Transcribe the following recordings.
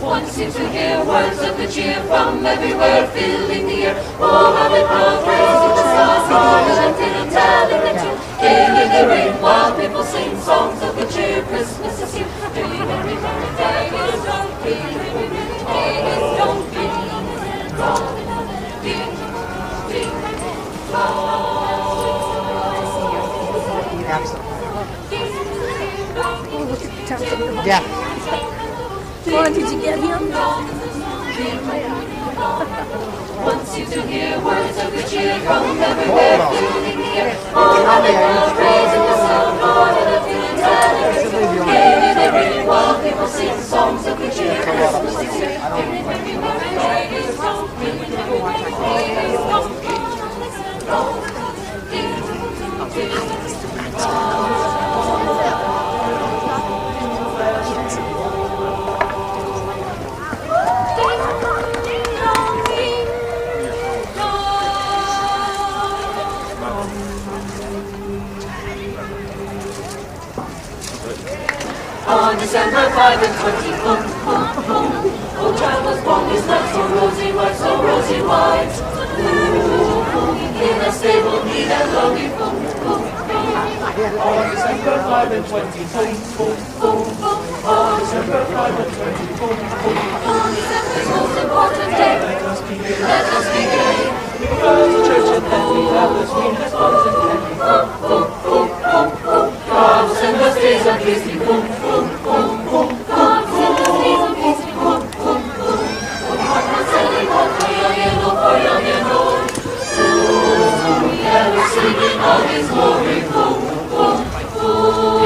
One seems to hear words of good cheer from everywhere, filling the air. Oh, how they proud praise the stars, lifting and telling the tune. Gayly they ring while people sing songs of good cheer. Christmas is here. Merry, merry, merry, day is donkey. Merry, merry, day is donkey. Ding, ding, Yeah. Well, did you get him? Once you to hear words of good cheer from everywhere, filling the air. Oh, how they proud praising the sound, Lord, and lifting and telling. Gayly they ring while people sing songs of good cheer. Christmas is here. Merry, merry, merry, day is donkey. Merry, merry, day is donkey. On December 5 and 20, boom, boom, boom. Old child was born, his life so rosy white, so rosy white. Ooh, boom, in a stable, neat and lovely, boom, boom, boom. On December 5 and 20, boom, boom, boom, boom. On December 5 and 20, boom, boom. On December's most important day, let us be gay. We go to church and then we have the sweetest songs and candy. Boom, boom, boom, boom, boom. God send us days of Disney, boom, boom, boom, boom. God send us days of Disney, boom, boom, boom. I'm selling one for young and old, for young and old. Ooh, yeah, we're singing all His glory, boom, boom, boom.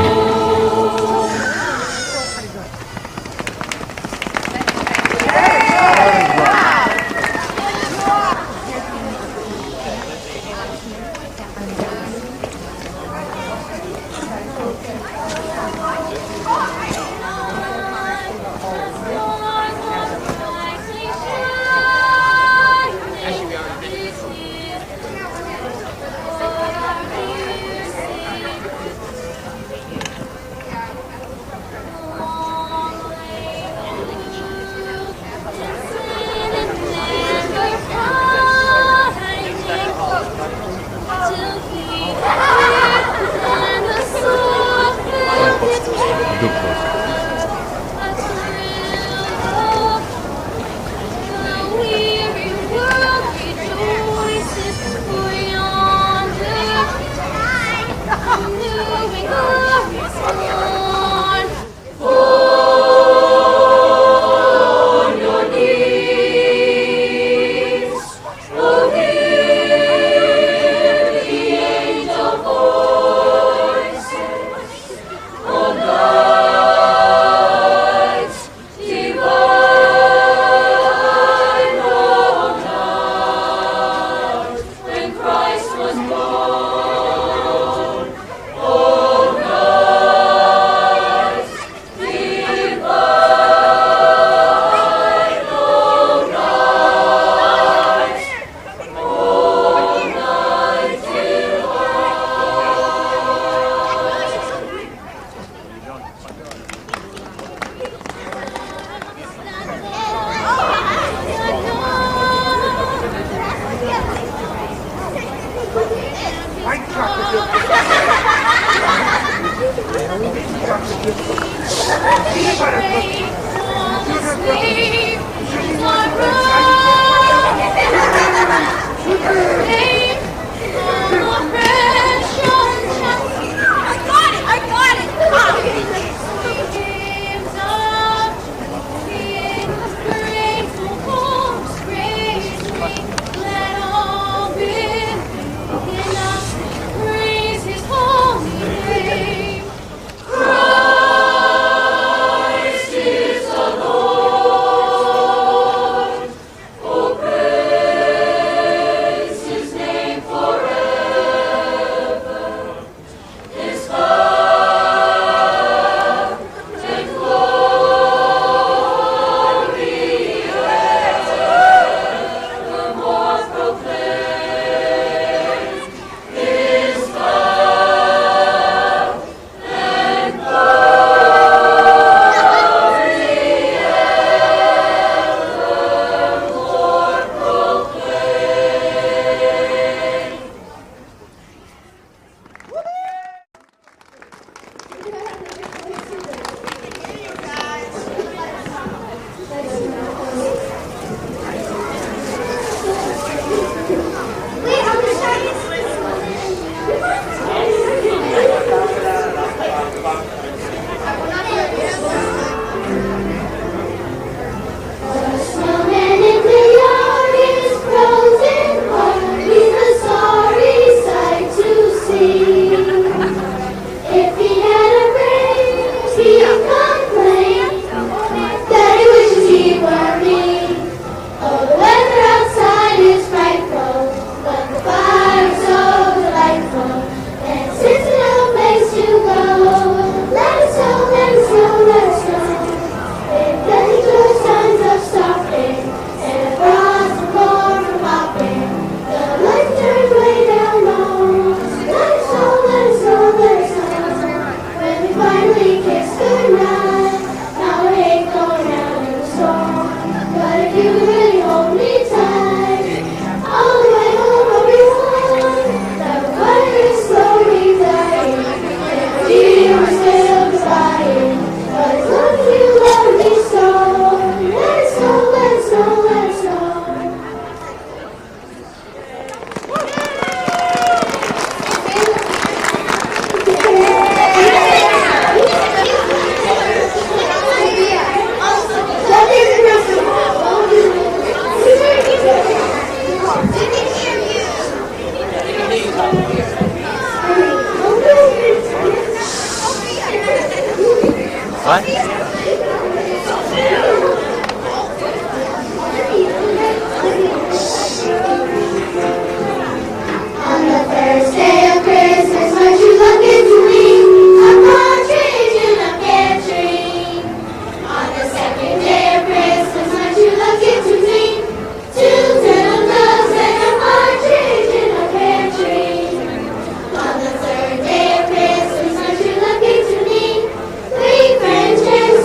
His name. On the first day of Christmas, my true love gave to me a partridge in a pear tree. On the second day of Christmas, my true love gave to me two turtle doves and a partridge in a pear tree. On the third day of Christmas, my true love gave to me three French hens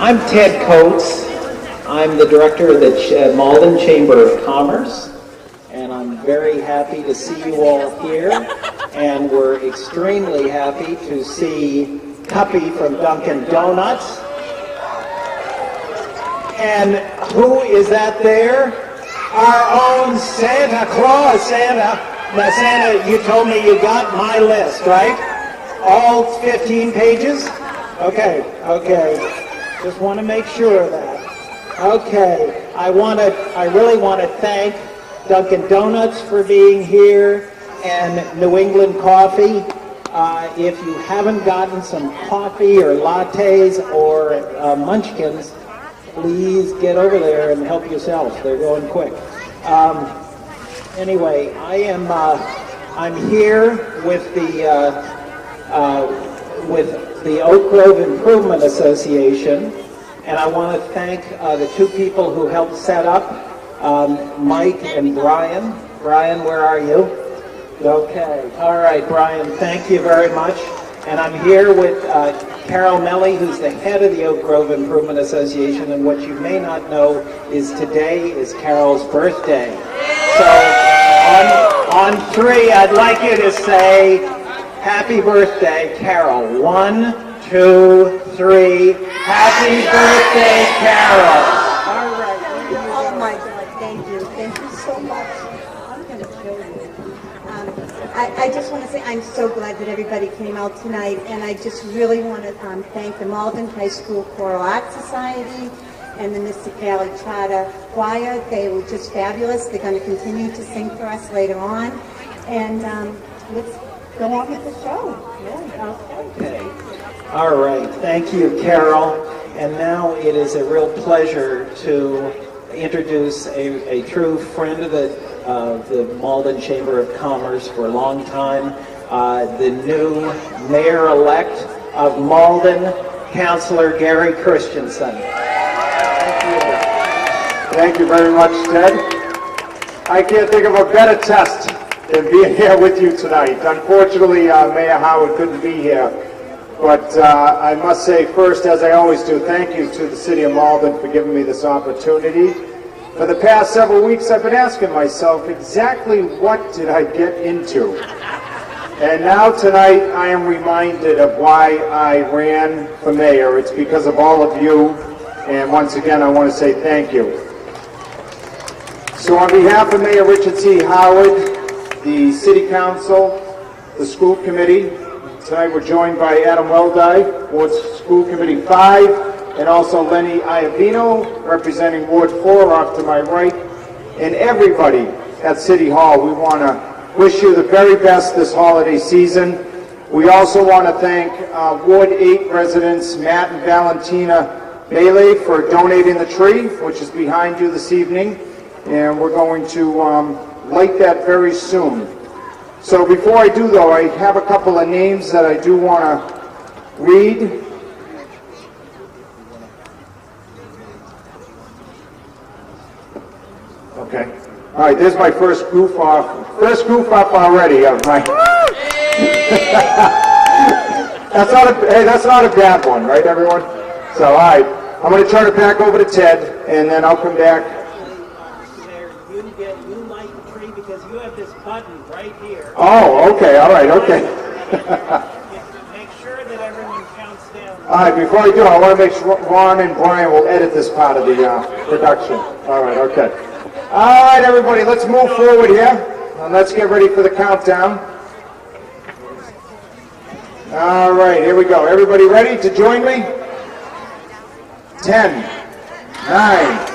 I'm Ted Coates. I'm the director of the Malden Chamber of Commerce, and I'm very happy to see you all here. And we're extremely happy to see Cuppy from Dunkin' Donuts. And who is that there? Our own Santa Claus. Now, Santa, you told me you got my list, right? All 15 pages? Okay. Just want to make sure of that. Okay, I really want to thank Dunkin' Donuts for being here and New England Coffee. If you haven't gotten some coffee or lattes or munchkins, please get over there and help yourself. They're going quick. Anyway, I'm here with the Oak Grove Improvement Association, and I want to thank the two people who helped set up, Mike and Brian. Brian, where are you? Okay. All right, Brian, thank you very much. And I'm here with Carol Melly, who's the head of the Oak Grove Improvement Association, and what you may not know is today is Carol's birthday. So on three, I'd like you to say, happy birthday, Carol. 1, 2, 3. Happy birthday, Carol. All right. Oh my God, thank you. Thank you so much. I'm going to kill you. I just want to say I'm so glad that everybody came out tonight, and I just really want to thank the Malden High School Choral Art Society and the Mystic Valley Charter Choir. They were just fabulous. They're going to continue to sing for us later on. And let's go on with the show. Yeah, okay. All right. Thank you, Carol. And now it is a real pleasure to introduce a true friend of the Malden Chamber of Commerce for a long time, the new mayor-elect of Malden, Councilor Gary Christensen. Thank you very much, Ted. I can't think of a better test than being here with you tonight. Unfortunately, Mayor Howard couldn't be here, but I must say first, as I always do, thank you to the City of Malden for giving me this opportunity. For the past several weeks, I've been asking myself exactly what did I get into? And now tonight, I am reminded of why I ran for mayor. It's because of all of you, and once again, I want to say thank you. So on behalf of Mayor Richard C. Howard, the City Council, the School Committee, tonight we're joined by Adam Weldi, Ward School Committee 5, and also Lenny Iavino, representing Ward 4 off to my right, and everybody at City Hall. We want to wish you the very best this holiday season. We also want to thank Ward 8 residents Matt and Valentina Bailey for donating the tree, which is behind you this evening, and we're going to light that very soon. So before I do, though, I have a couple of names that I do want to read. Okay. All right, there's my first goof off. First goof off already of my... that's not a bad one, right, everyone? So, all right. I'm going to turn it back over to Ted, and then I'll come back. You light the tree because you have this button right here. Oh, okay. All right. Okay. Make sure that everyone counts down. All right. Before I do, I want to make sure Ron and Brian will edit this part of the production. All right. Okay. All right, everybody. Let's move forward here, and let's get ready for the countdown. All right. Here we go. Everybody ready to join me? 10, 9,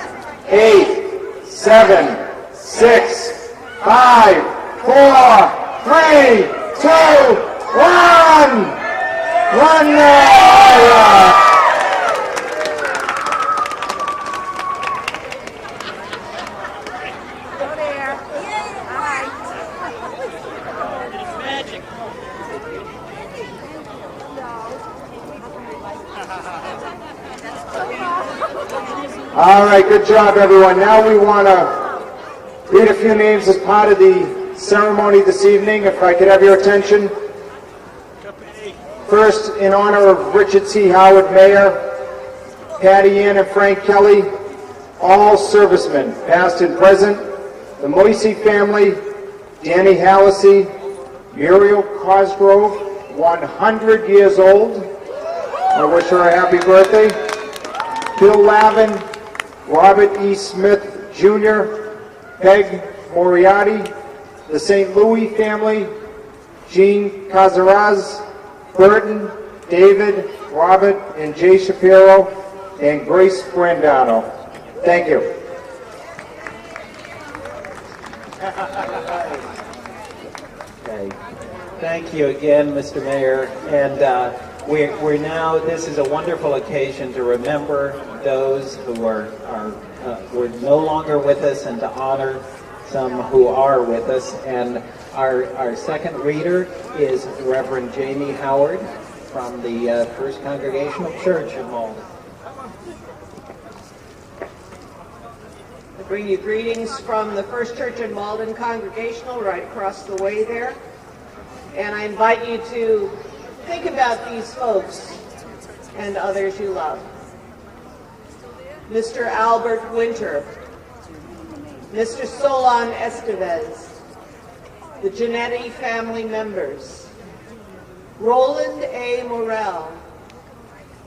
8, 7, 6, 5, 4, 3, 2, 1. Run now! All right, good job, everyone. Now we want to read a few names as part of the ceremony this evening. If I could have your attention. First, in honor of Richard C. Howard, Mayor, Patty Ann and Frank Kelly, all servicemen, past and present. The Moisey family, Danny Hallisey, Muriel Cosgrove, 100 years old. I wish her a happy birthday. Bill Lavin, Robert E. Smith Jr., Peg Moriarty, the St. Louis family, Jean Cazaraz, Burton, David, Robert, and Jay Shapiro, and Grace Brandano. Thank you. Okay. Thank you again, Mr. Mayor. And we're now, this is a wonderful occasion to remember those who are no longer with us and to honor some who are with us. And our second reader is Reverend Jamie Howard from the First Congregational Church in Malden. I bring you greetings from the First Church in Malden Congregational, right across the way there. And I invite you to think about these folks and others you love. Mr. Albert Winter, Mr. Solon Estevez, the Genetti family members, Roland A. Morell,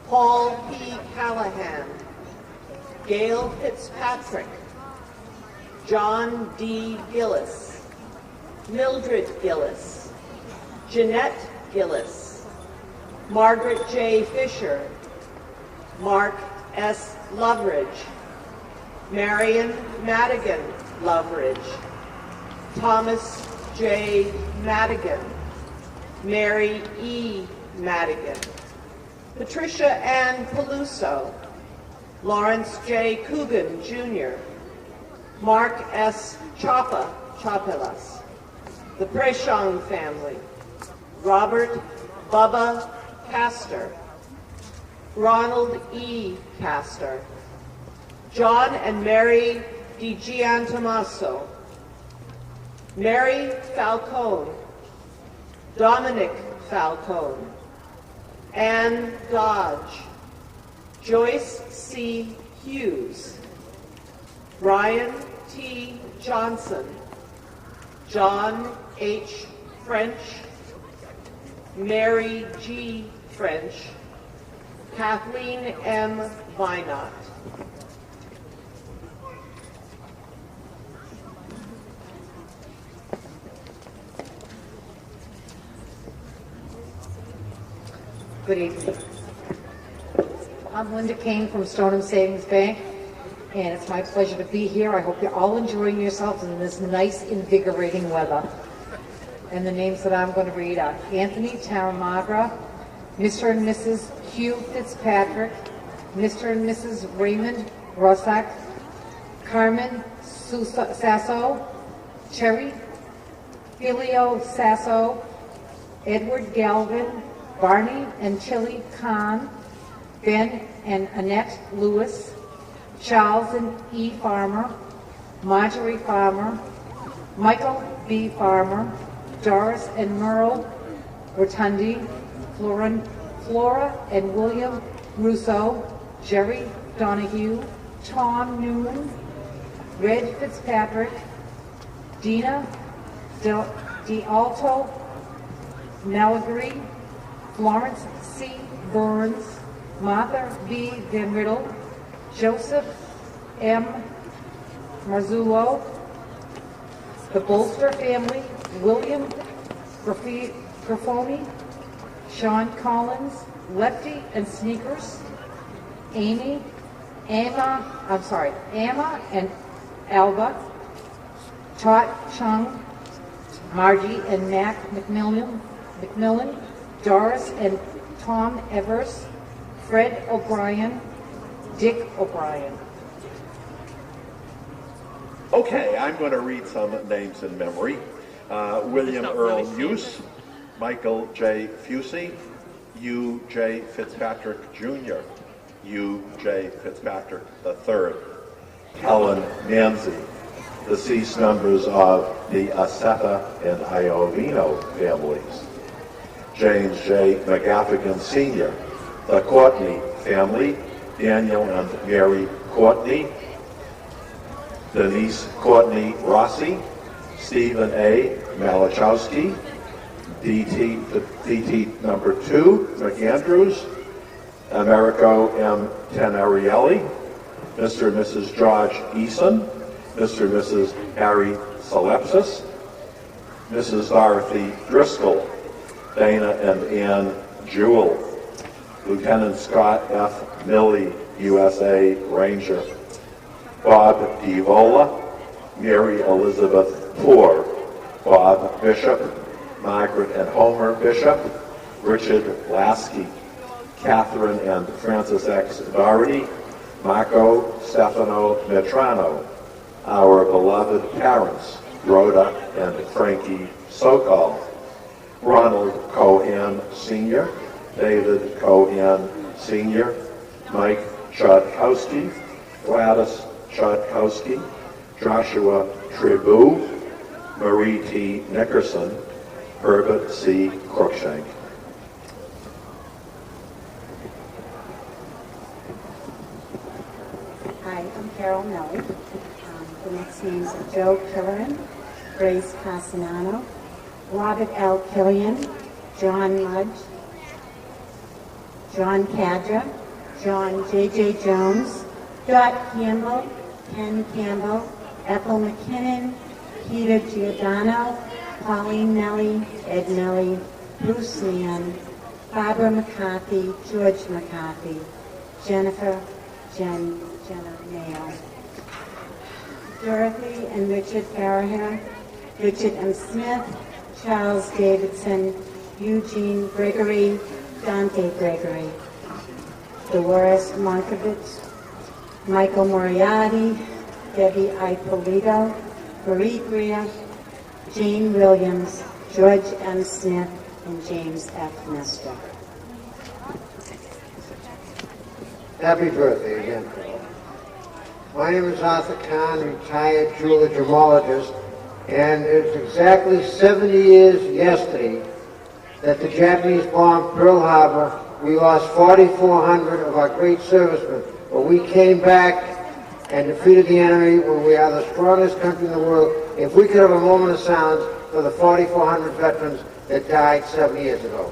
Paul P. Callahan, Gail Fitzpatrick, John D. Gillis, Mildred Gillis, Jeanette Gillis, Margaret J. Fisher, Mark S. Loveridge, Marion Madigan Loveridge, Thomas J. Madigan, Mary E. Madigan, Patricia Ann Peluso, Lawrence J. Coogan, Jr., Mark S. Chapelas, the Preshong family, Robert Bubba Castor, Ronald E. Castor, John and Mary DiGiantomaso, Mary Falcone, Dominic Falcone, Ann Dodge, Joyce C. Hughes, Brian T. Johnson, John H. French, Mary G. French, Kathleen M. Vinot. Good evening. I'm Linda Kane from Stoneham Savings Bank, and it's my pleasure to be here. I hope you're all enjoying yourselves in this nice, invigorating weather. And the names that I'm going to read are Anthony Taramagra, Mr. and Mrs. Hugh Fitzpatrick, Mr. and Mrs. Raymond Rossack, Carmen Sasso, Cherry Filio Sasso, Edward Galvin, Barney and Chili Khan, Ben and Annette Lewis, Charles and E. Farmer, Marjorie Farmer, Michael B. Farmer, Doris and Merle Rotundi, Flora and William Russo, Jerry Donahue, Tom Newman, Red Fitzpatrick, Dina D'Alto, Malagry, Florence C. Burns, Martha B. Van Riddle, Joseph M. Marzullo, the Bolster family, William Grafoni, Sean Collins, Lefty and Sneakers, Emma and Alba, Tot Chung, Margie and Mac McMillan, Doris and Tom Evers, Fred O'Brien, Dick O'Brien. Okay, I'm going to read some names in memory. William Earl Hughes, Michael J. Fusey, U. J. Fitzpatrick Jr., U. J. Fitzpatrick III, Helen Manzi, deceased members of the Aceta and Iovino families, James J. McGaffigan Sr., the Courtney family, Daniel and Mary Courtney, Denise Courtney Rossi, Stephen A. Malachowski, DT number 2, McAndrews, Americo M. Tenarielli, Mr. and Mrs. George Eason, Mr. and Mrs. Harry Salepsis, Mrs. Dorothy Driscoll, Dana and Ann Jewell, Lieutenant Scott F. Milley, USA Ranger, Bob DeVola, Mary Elizabeth Poor, Bob Bishop, Margaret and Homer Bishop, Richard Lasky, Catherine and Francis X. Doherty, Marco Stefano Metrano, our beloved parents, Rhoda and Frankie Sokol, Ronald Cohen Sr., David Cohen Sr., Mike Chodkowski, Gladys Chodkowski, Joshua Tribu, Marie T. Nickerson, Herbert C. Cruikshank. Hi, I'm Carol Nelly. The next names are Joe Killeran, Grace Casanano, Robert L. Killian, John Mudge, John Cadra, John J.J. Jones, Dot Campbell, Ken Campbell, Ethel McKinnon, Peter Giordano, Pauline Nelly, Ed Nelly, Bruce Mann, Barbara McCarthy, George McCarthy, Jenna Mayo, Dorothy and Richard Farraher, Richard M. Smith, Charles Davidson, Eugene Gregory, Dante Gregory, Dolores Monkovich, Michael Moriarty, Debbie Ippolito, Marie Greer, Jane Williams, George M. Smith, and James F. Nestor. Happy birthday again. My name is Arthur Kahn, retired jeweler gemologist, and it's exactly 70 years yesterday that the Japanese bombed Pearl Harbor. We lost 4,400 of our great servicemen, but we came back and defeated the enemy when we are the strongest country in the world. If we could have a moment of silence for the 4,400 veterans that died 7 years ago.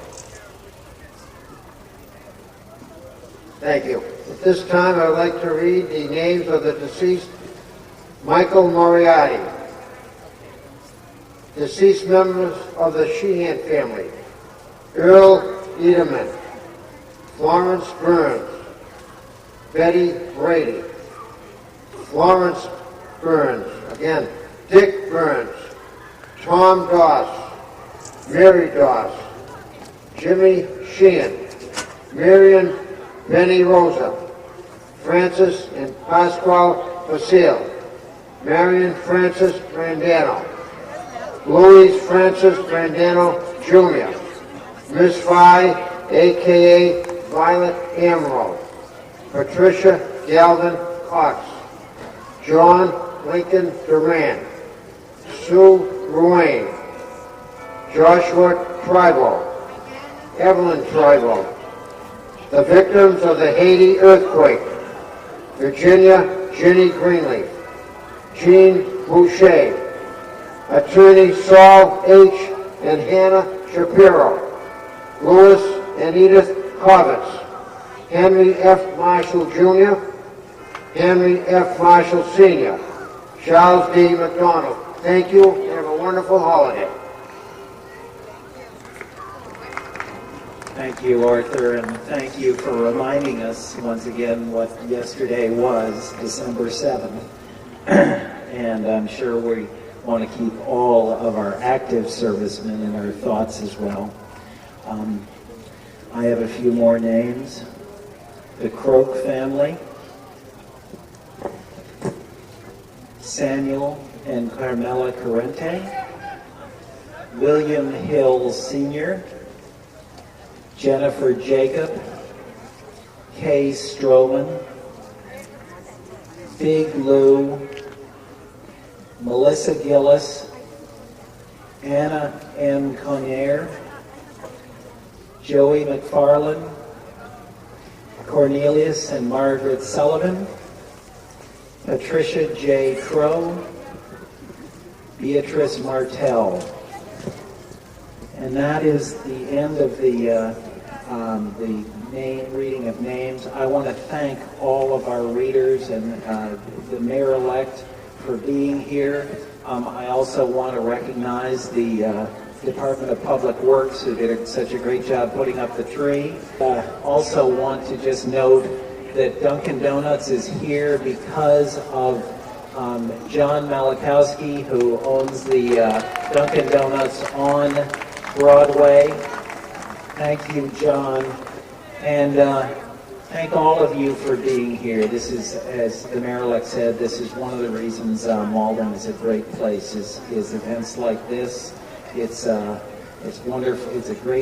Thank you. At this time, I would like to read the names of the deceased. Michael Moriarty, deceased members of the Sheehan family. Earl Ederman, Florence Burns, Betty Brady, Florence Burns, again, Dick Burns, Tom Doss, Mary Doss, Jimmy Sheehan, Marion Benny Rosa, Francis and Pasquale Basile, Marion Francis Brandano, Louise Francis Brandano Jr., Miss Vi, a.k.a. Violet Amro, Patricia Galvin Cox, John Lincoln Duran, Sue Ruane, Joshua Tribo, Evelyn Tribo, the victims of the Haiti earthquake, Virginia Ginny Greenleaf, Jean Boucher, Attorney Saul H. and Hannah Shapiro, Louis and Edith Kovitz, Henry F. Marshall Jr., Henry F. Marshall Sr., Charles D. McDonald. Thank you and have a wonderful holiday. Thank you, Arthur, and thank you for reminding us once again what yesterday was, December 7th. And I'm sure we want to keep all of our active servicemen in our thoughts as well. I have a few more names. The Croak family, Samuel and Carmela Corrente, William Hill Sr., Jennifer Jacob, Kay Stroman, Big Lou, Melissa Gillis, Anna M. Connier, Joey McFarland, Cornelius and Margaret Sullivan, Patricia J. Crow, Beatrice Martell. And that is the end of the name reading of names. I want to thank all of our readers and the mayor-elect for being here. I also want to recognize the Department of Public Works, who did such a great job putting up the tree. Also want to just note that Dunkin' Donuts is here because of John Malachowski, who owns the Dunkin' Donuts on Broadway. Thank you, John. And thank all of you for being here. This is, as the mayor-elect said, this is one of the reasons Malden is a great place, is events like this. It's wonderful. It's a great